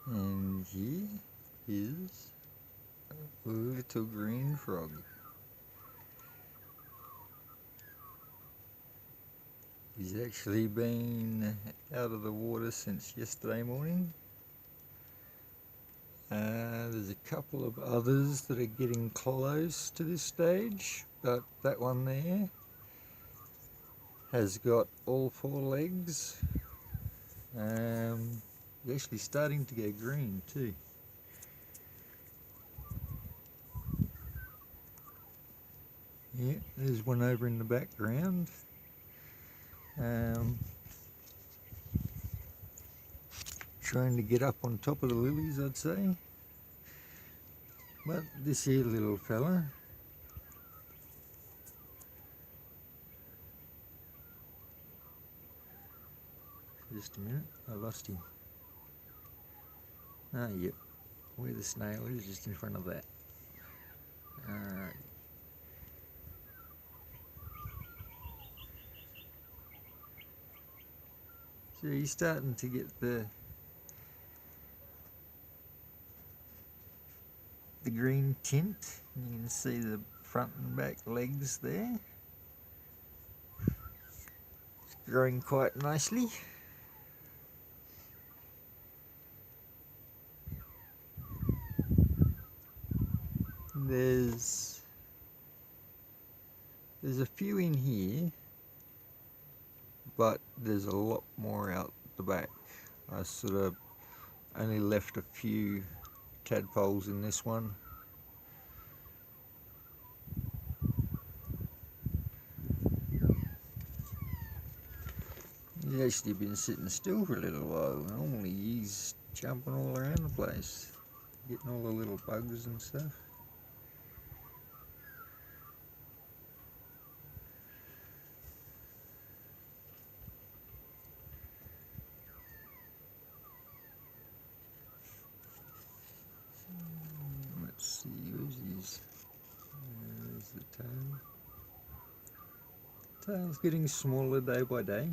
And here is a little green frog. He's actually been out of the water since yesterday morning. There's a couple of others that are getting close to this stage, but that one there has got all 4 legs. He's actually starting to go green too. Yeah, there's one over in the background. Trying to get up on top of the lilies, I'd say. But this here little fella, just a minute, I lost him. Ah, yep, where the snail is, just in front of that. Alright. So he's starting to get the green tint. You can see the front and back legs there. It's growing quite nicely. There's a few in here, but there's a lot more out the back. I sort of only left a few tadpoles in this one. He's actually been sitting still for a little while. Normally he's jumping all around the place, getting all the little bugs and stuff. Let's see, where's his? There's the tail. Tail's getting smaller day by day.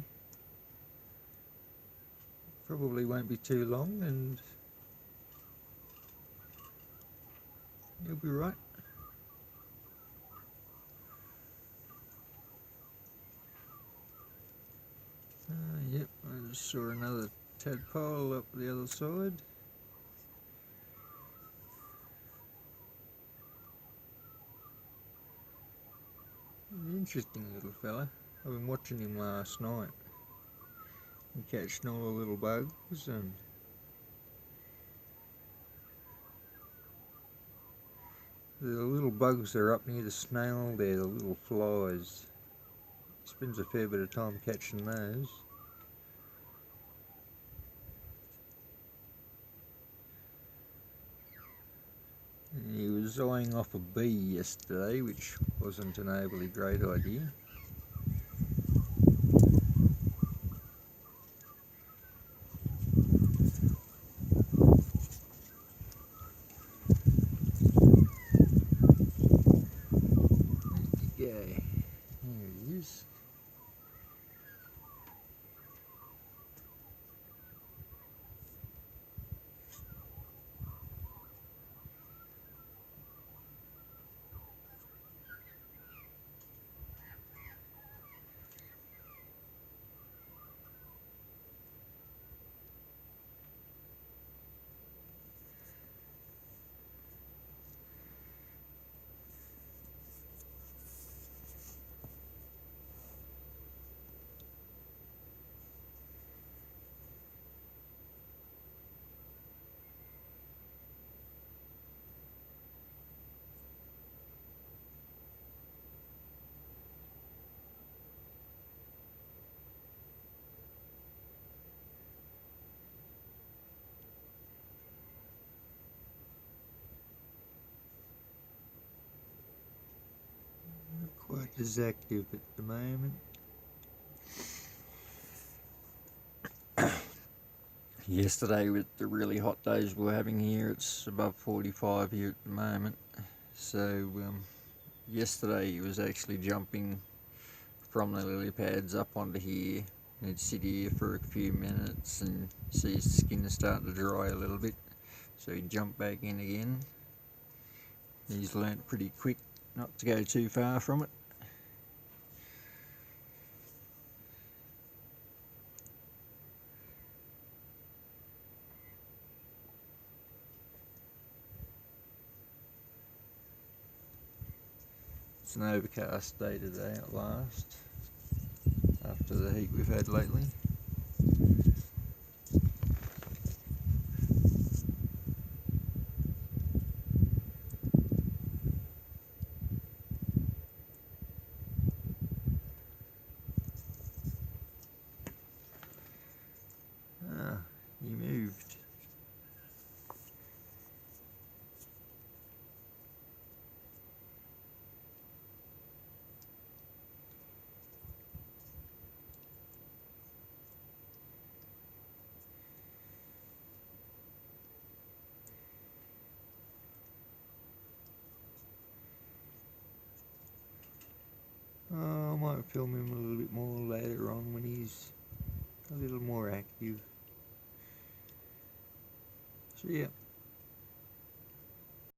Probably won't be too long and he'll be right. Yep, I just saw another tadpole up the other side. An interesting little fella. I've been watching him last night and catching all the little bugs, and the little bugs that are up near the snail there, the little flies. He spends a fair bit of time catching those. And he was eyeing off a bee yesterday, which wasn't an overly great idea. There he is. Not quite as active at the moment. Yesterday, with the really hot days we're having here, it's above 45 here at the moment. So yesterday he was actually jumping from the lily pads up onto here, He'd sit here for a few minutes and see his skin start to dry a little bit, so he'd jump back in again. He's learnt pretty quick not to go too far from it. It's an overcast day today at last, after the heat we've had lately. Ah, he moved. I might film him a little bit more later on when he's a little more active. So yeah.